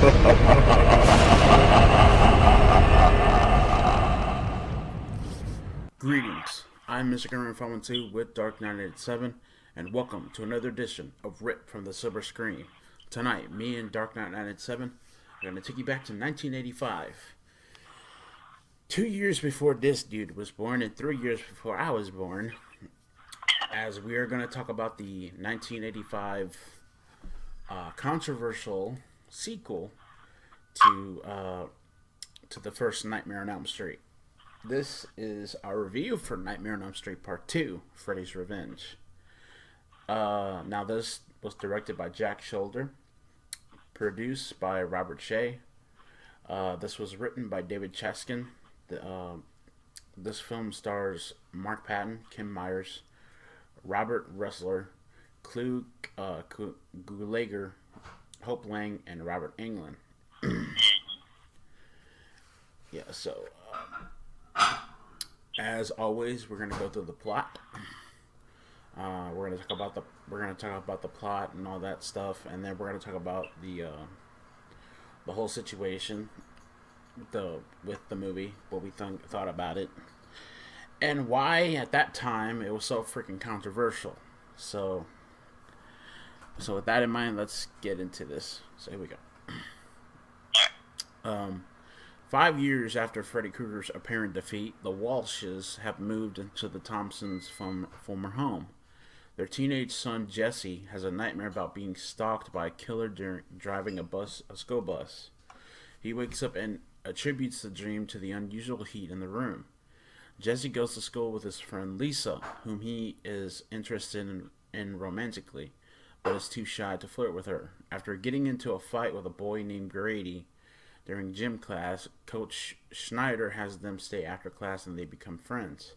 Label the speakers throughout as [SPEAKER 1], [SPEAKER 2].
[SPEAKER 1] Greetings, I'm Mr. Gunner 512 with Dark 987, and welcome to another edition of Rip from the Silverscreen. Tonight, me and Dark Knight 987 are going to take you back to 1985. 2 years before this dude was born, and 3 years before I was born, as we are going to talk about the 1985 controversial sequel to the first Nightmare on Elm Street. This is our review for Nightmare on Elm Street Part 2, Freddy's Revenge. Now, this was directed by Jack Shoulder, produced by Robert Shea. This was written by David Chaskin. This film stars Mark Patton, Kim Myers, Robert Ressler, Clu Gulager, Hope Lang, and Robert Englund. As always, we're gonna go through the plot. We're gonna talk about the plot and all that stuff, and then we're gonna talk about the whole situation with the movie, what we thought about it, and why at that time it was so freaking controversial. So with that in mind, let's get into this. So here we go. 5 years after Freddy Krueger's apparent defeat, the Walshes have moved into the Thompsons' former home. Their teenage son Jesse has a nightmare about being stalked by a killer during driving a school bus. He wakes up and attributes the dream to the unusual heat in the room. Jesse goes to school with his friend Lisa, whom he is interested in romantically, but is too shy to flirt with her. After getting into a fight with a boy named Grady during gym class, Coach Schneider has them stay after class and they become friends.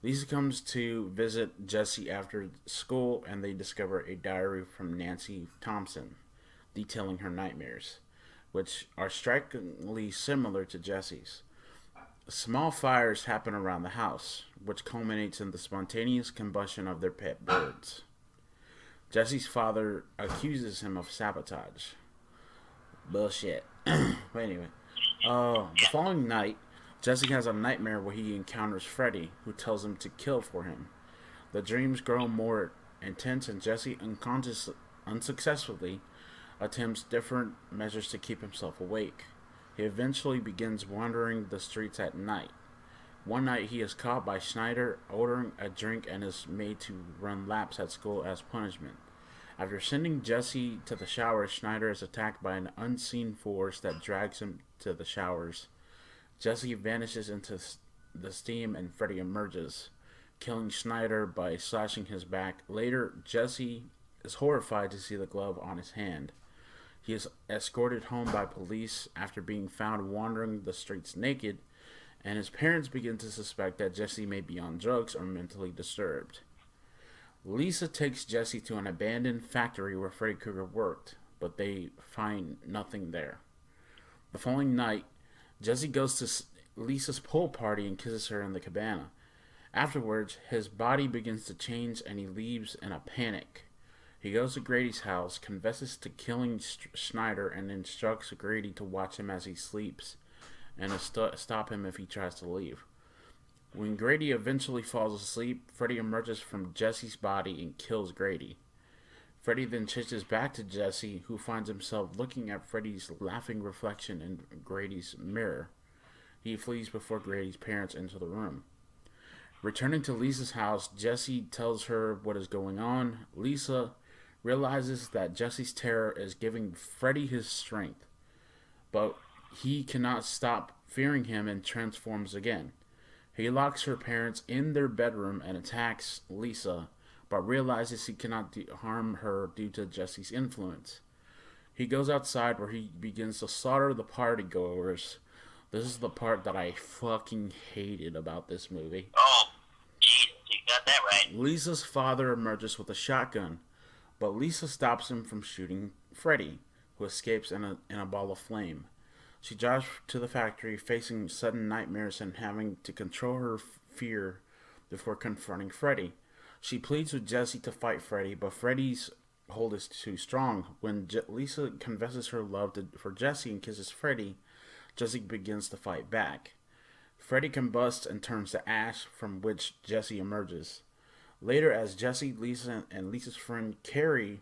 [SPEAKER 1] Lisa comes to visit Jesse after school and they discover a diary from Nancy Thompson detailing her nightmares, which are strikingly similar to Jesse's. Small fires happen around the house, which culminates in the spontaneous combustion of their pet birds. Jesse's father accuses him of sabotage. Bullshit. But anyway, the following night, Jesse has a nightmare where he encounters Freddy, who tells him to kill for him. The dreams grow more intense, and Jesse unsuccessfully attempts different measures to keep himself awake. He eventually begins wandering the streets at night. One night, he is caught by Schneider ordering a drink and is made to run laps at school as punishment. After sending Jesse to the showers, Schneider is attacked by an unseen force that drags him to the showers. Jesse vanishes into the steam and Freddy emerges, killing Schneider by slashing his back. Later, Jesse is horrified to see the glove on his hand. He is escorted home by police after being found wandering the streets naked, and his parents begin to suspect that Jesse may be on drugs or mentally disturbed. Lisa takes Jesse to an abandoned factory where Freddy Krueger worked, but they find nothing there. The following night, Jesse goes to Lisa's pool party and kisses her in the cabana. Afterwards, his body begins to change and he leaves in a panic. He goes to Grady's house, confesses to killing Schneider, and instructs Grady to watch him as he sleeps and to stop him if he tries to leave. When Grady eventually falls asleep, Freddy emerges from Jesse's body and kills Grady. Freddy then chases back to Jesse, who finds himself looking at Freddy's laughing reflection in Grady's mirror. He flees before Grady's parents enter the room. Returning to Lisa's house, Jesse tells her what is going on. Lisa realizes that Jesse's terror is giving Freddy his strength, but he cannot stop fearing him and transforms again. He locks her parents in their bedroom and attacks Lisa, but realizes he cannot harm her due to Jesse's influence. He goes outside where he begins to slaughter the partygoers. This is the part that I fucking hated about this movie.
[SPEAKER 2] Oh, geez, you got that right.
[SPEAKER 1] Lisa's father emerges with a shotgun, but Lisa stops him from shooting Freddy, who escapes in a ball of flame. She drives to the factory, facing sudden nightmares and having to control her fear before confronting Freddy. She pleads with Jesse to fight Freddy, but Freddy's hold is too strong. When Lisa confesses her love for Jesse and kisses Freddy, Jesse begins to fight back. Freddy combusts and turns to ash, from which Jesse emerges. Later, as Jesse, Lisa, and Lisa's friend Carrie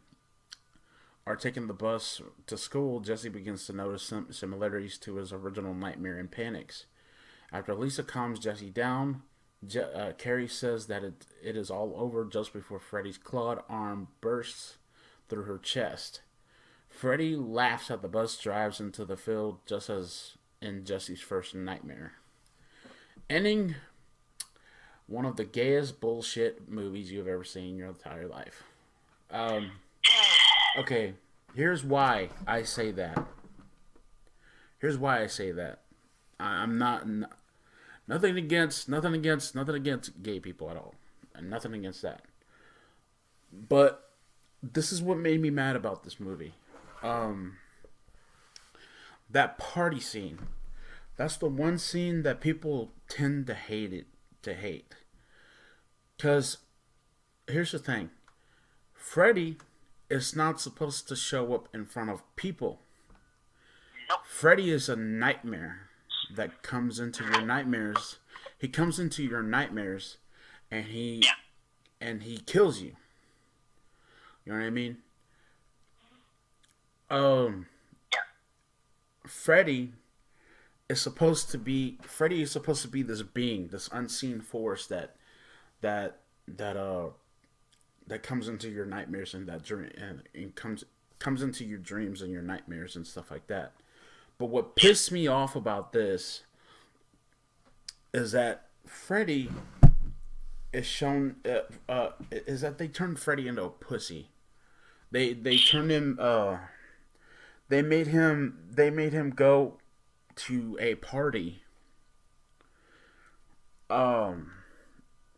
[SPEAKER 1] are taking the bus to school, Jesse begins to notice some similarities to his original nightmare and panics. After Lisa calms Jesse down, Carrie says that it is all over just before Freddy's clawed arm bursts through her chest. Freddy laughs as the bus drives into the field, just as in Jesse's first nightmare. Ending one of the gayest bullshit movies you've ever seen in your entire life. Um, okay, here's why I say that. Here's why I say that. I'm not nothing against gay people at all, and nothing against that. But this is what made me mad about this movie. Um, that party scene. That's the one scene that people tend to hate it to hate. Cause here's the thing. Freddy is not supposed to show up in front of people.
[SPEAKER 2] Nope.
[SPEAKER 1] Freddy is a nightmare that comes into your nightmares. He comes into your nightmares and
[SPEAKER 2] Yeah.
[SPEAKER 1] he kills you. You know what I mean? Um
[SPEAKER 2] Yeah.
[SPEAKER 1] Freddy is supposed to be this being, this unseen force that that uh that comes into your nightmares and that dream and comes into your dreams and your nightmares and stuff like that. But what pissed me off about this is that Freddy is shown is that they turned Freddy into a pussy. They turned him they made him go to a party um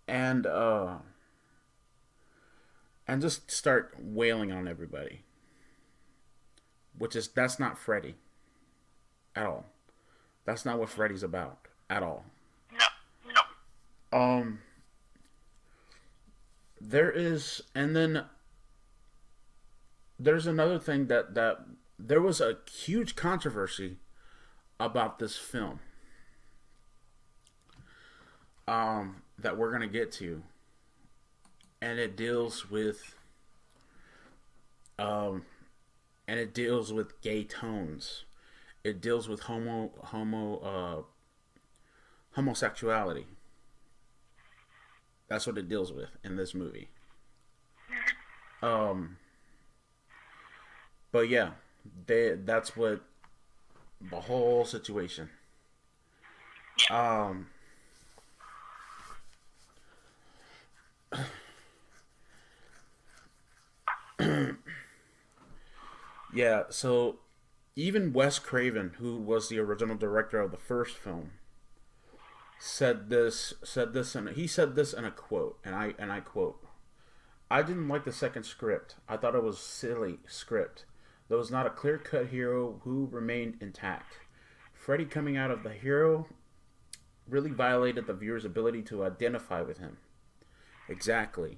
[SPEAKER 1] and just start wailing on everybody, which is that's not Freddy at all. That's not what Freddy's about at all.
[SPEAKER 2] No. No.
[SPEAKER 1] um there is and then there's another thing that there was a huge controversy about this film that we're gonna get to, and it deals with um, gay tones. It deals with homosexuality. That's what it deals with in this movie. Um, but yeah, that's what the whole situation. Um, yeah, so even Wes Craven, who was the original director of the first film, said this in a quote, and I quote: "I didn't like the second script. I thought it was silly script. There was not a clear cut hero who remained intact. Freddy coming out of the hero really violated the viewer's ability to identify with him. Exactly.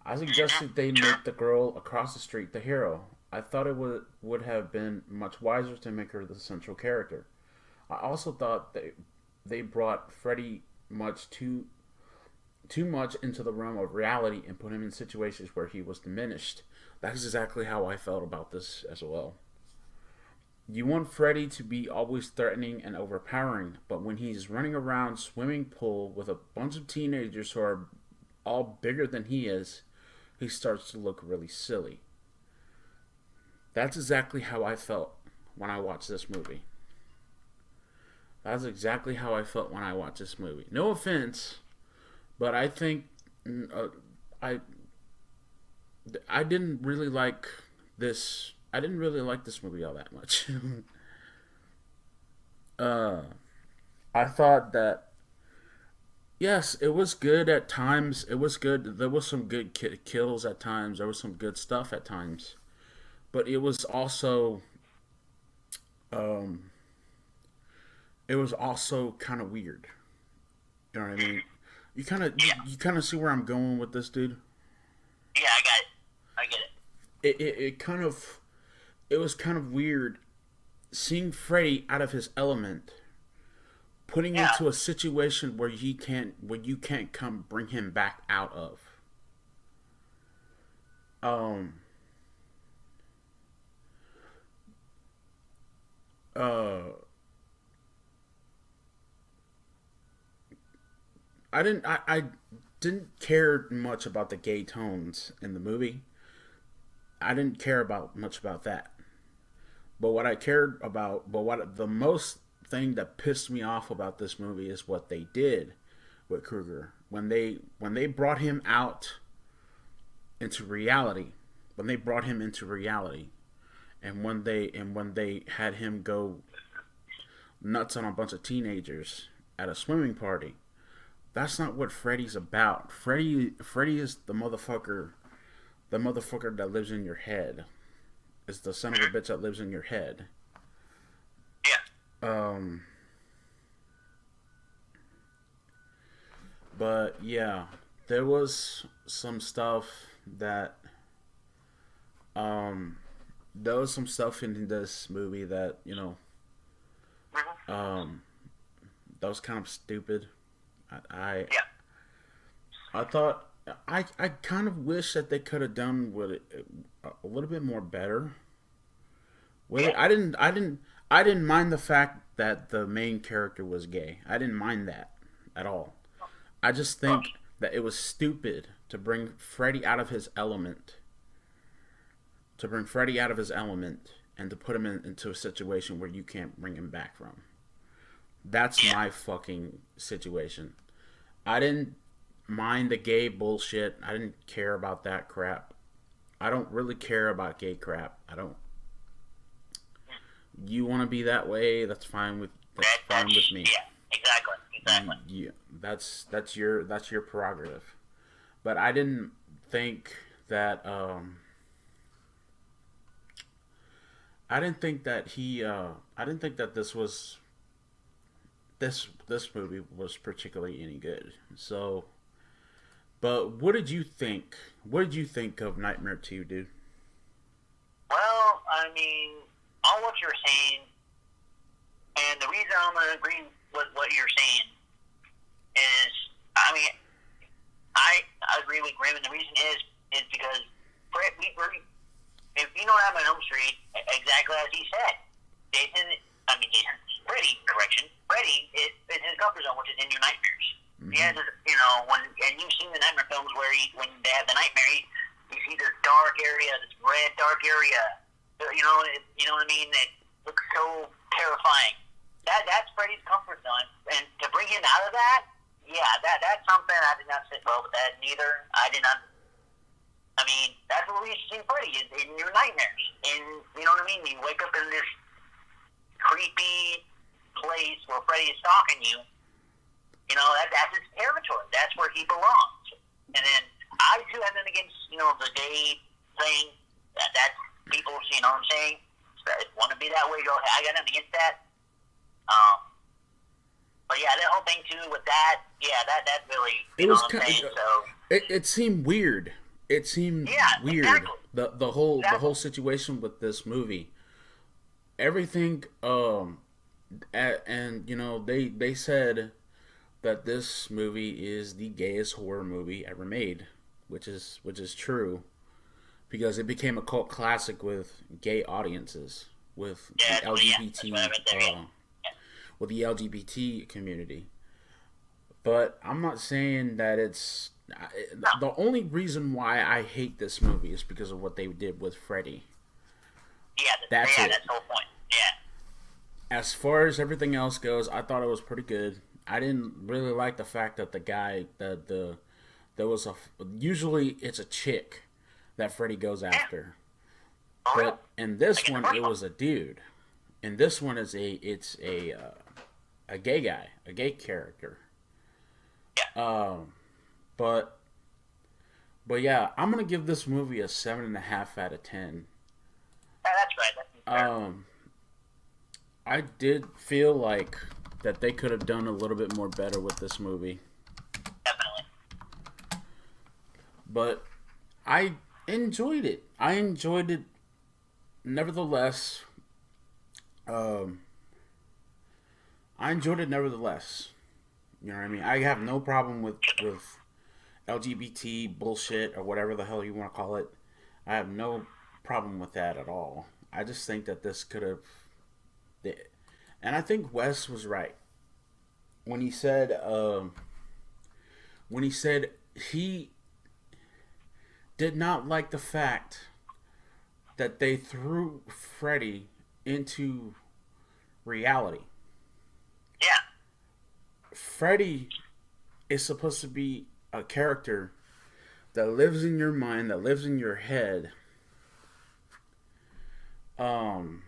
[SPEAKER 1] I suggested they make the girl across the street the hero. I thought it would have been much wiser to make her the central character. I also thought they brought Freddy too much into the realm of reality and put him in situations where he was diminished. That's exactly how I felt about this as well. You want Freddy to be always threatening and overpowering, but when he's running around swimming pool with a bunch of teenagers who are all bigger than he is, he starts to look really silly. That's exactly how I felt when I watched this movie. That's exactly how I felt when I watched this movie. No offense, but I think I I didn't really like this. I didn't really like this movie all that much. uh, I thought that yes, it was good at times. It was good. There was some good kills at times. There was some good stuff at times, but um, it was also kind of weird. You know what I mean? You kind of
[SPEAKER 2] Yeah.
[SPEAKER 1] you kind of see where I'm going with this, dude.
[SPEAKER 2] Yeah, I got it. I get it.
[SPEAKER 1] it kind of it was kind of weird seeing Freddy out of his element, putting
[SPEAKER 2] Yeah,
[SPEAKER 1] into a situation where you can't come bring him back out of. Um. Uh. I didn't care much about the gay tones in the movie. I didn't care about much about that. But what I cared about, but what the most thing that pissed me off about this movie is what they did with Krueger when they brought him out into reality. When they brought him into reality, and when they had him go nuts on a bunch of teenagers at a swimming party. That's not what Freddy's about. Freddy is the motherfucker that lives in your head. Is the son of a bitch that lives in your head.
[SPEAKER 2] yeah,
[SPEAKER 1] Um, but yeah, there was some stuff that um, there was some stuff in this movie that
[SPEAKER 2] hmm
[SPEAKER 1] um, that was kind of stupid. I
[SPEAKER 2] yeah,
[SPEAKER 1] I thought I kind of wish that they could have done with it a little bit more better with it.
[SPEAKER 2] yeah,
[SPEAKER 1] I didn't mind the fact that the main character was gay. I didn't mind that at all. I just
[SPEAKER 2] oh,
[SPEAKER 1] think that it was stupid to bring Freddy out of his element, and to put him into a situation where you can't bring him back from. That's
[SPEAKER 2] yeah,
[SPEAKER 1] my fucking situation. I didn't mind the gay bullshit. I didn't care about that crap. I don't really care about gay crap. I don't. You want to be that way? That's fine with me.
[SPEAKER 2] yeah, exactly, exactly.
[SPEAKER 1] Yeah, that's your prerogative. But I didn't think that I didn't think that I didn't think that this movie was particularly any good. So, but what did you think? What did you think of Nightmare 2, dude?
[SPEAKER 2] Well, I mean, all what you're saying, and the reason I'm gonna agree with what you're saying is, I mean, I agree with Grim, and the reason is because if you know Nightmare on Elm Street, exactly as he said, Jason, I mean Jason, Freddy, correction, Freddy is his comfort zone, which is in your nightmares. He has, and you've seen the nightmare films where when they have the nightmare, you see this dark area, this red dark area. You know what I mean? It looks so terrifying. That's Freddy's comfort zone, and to bring him out of that, yeah, that's something I did not sit well with that. Neither I did not. I mean, that's what we see Freddy is in your nightmares, and you know what I mean. You wake up in this creepy place where Freddy is stalking you. You know that's his territory. That's where he belongs. And then I too have nothing against the gay thing. That's people. You know what I'm saying? Want to be that way? Go. I got nothing against that. But yeah, that whole thing too with that. Yeah, that really.
[SPEAKER 1] It
[SPEAKER 2] You know
[SPEAKER 1] was
[SPEAKER 2] what I'm
[SPEAKER 1] kind.
[SPEAKER 2] saying? So
[SPEAKER 1] It seemed weird. It seemed
[SPEAKER 2] yeah,
[SPEAKER 1] weird.
[SPEAKER 2] exactly.
[SPEAKER 1] The
[SPEAKER 2] Exactly.
[SPEAKER 1] whole situation with this movie. Everything. And they said that this movie is the gayest horror movie ever made, which is true because it became a cult classic with gay audiences, with
[SPEAKER 2] Yeah,
[SPEAKER 1] the
[SPEAKER 2] that's what. Yeah, that's what I
[SPEAKER 1] LGBT
[SPEAKER 2] meant there. Yeah.
[SPEAKER 1] with the LGBT community. But I'm not saying that it's
[SPEAKER 2] No.
[SPEAKER 1] the only reason why I hate this movie is because of what they did with Freddy.
[SPEAKER 2] Yeah.
[SPEAKER 1] That's
[SPEAKER 2] Yeah.
[SPEAKER 1] it.
[SPEAKER 2] That's the whole point. Yeah.
[SPEAKER 1] As far as everything else goes, I thought it was pretty good. I didn't really like the fact that the guy that there was a usually it's a chick that Freddy goes
[SPEAKER 2] Yeah.
[SPEAKER 1] after,
[SPEAKER 2] For real.
[SPEAKER 1] but in this
[SPEAKER 2] Like in the
[SPEAKER 1] one
[SPEAKER 2] first
[SPEAKER 1] it
[SPEAKER 2] one.
[SPEAKER 1] was a dude. In this one it's a gay guy, a gay character.
[SPEAKER 2] Yeah.
[SPEAKER 1] Um, but yeah, I'm gonna give this movie a 7.5 out of 10.
[SPEAKER 2] Yeah, that's right. That's fair.
[SPEAKER 1] Um, I did feel like that they could have done a little bit more better with this movie,
[SPEAKER 2] Definitely.
[SPEAKER 1] but I enjoyed it. I enjoyed it. Nevertheless, um, I enjoyed it. Nevertheless, you know what I mean. I have no problem with LGBT bullshit or whatever the hell you want to call it. I have no problem with that at all. I just think that this could have, and I think Wes was right when he said, when he said he did not like the fact that they threw Freddy into reality.
[SPEAKER 2] Yeah.
[SPEAKER 1] Freddy is supposed to be a character that lives in your mind, that lives in your head, um,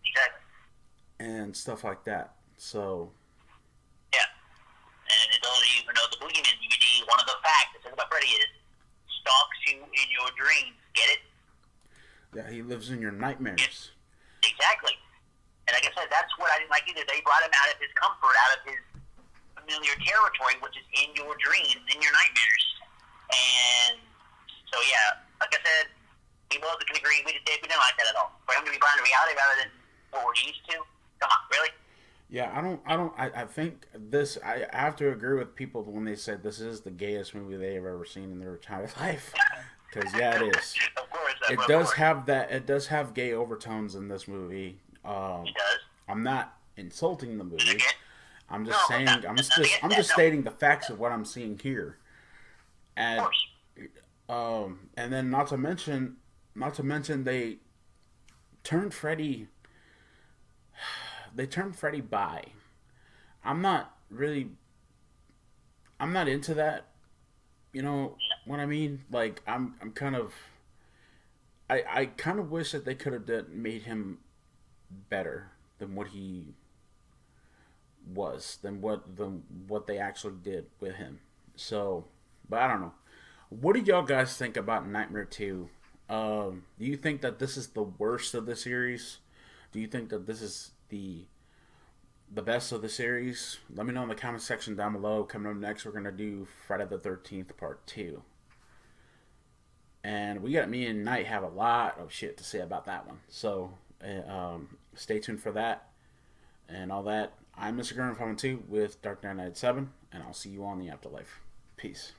[SPEAKER 2] Exactly.
[SPEAKER 1] and stuff like that. So,
[SPEAKER 2] Yeah. And those of you who know the Boogeyman DVD, one of the facts that says about Freddy is stalks you in your dreams. Get it?
[SPEAKER 1] yeah, he lives in your nightmares.
[SPEAKER 2] Exactly. And like I said, that's what I didn't like either. They brought him out of his comfort, out of his familiar territory, which is in your dreams, in your nightmares. And so, yeah, like I said, people can agree we didn't like that at all. For him to be brought into reality rather than what we're used to, come on, really?
[SPEAKER 1] Yeah, I think this. I have to agree with people when they said this is the gayest movie they have ever seen in their entire life. Because yeah, it is.
[SPEAKER 2] Of course,
[SPEAKER 1] It
[SPEAKER 2] of
[SPEAKER 1] does
[SPEAKER 2] course.
[SPEAKER 1] have that. It does have gay overtones in this movie.
[SPEAKER 2] He does.
[SPEAKER 1] I'm not insulting the movie.
[SPEAKER 2] Again,
[SPEAKER 1] I'm
[SPEAKER 2] no,
[SPEAKER 1] just saying.
[SPEAKER 2] nothing against
[SPEAKER 1] I'm
[SPEAKER 2] that,
[SPEAKER 1] just
[SPEAKER 2] no.
[SPEAKER 1] stating the facts of what I'm seeing here.
[SPEAKER 2] Of
[SPEAKER 1] And
[SPEAKER 2] course.
[SPEAKER 1] and then not to mention they turned Freddy. They turned Freddy bi. I'm not really. I'm not into that. You know what I mean? Like I'm kind of. I kind of wish that they could have made him better than what he was, than what they actually did with him. So, but I don't know. What do y'all guys think about Nightmare 2? Do you think that this is the worst of the series? Do you think that this is the best of the series? Let me know in the comment section down below. Coming up next, we're gonna do Friday the 13th Part 2, and we got me and Knight have a lot of shit to say about that one. So stay tuned for that and all that. I'm Mr. Gurren 512 with Dark Knight 97, and I'll see you on the afterlife. Peace.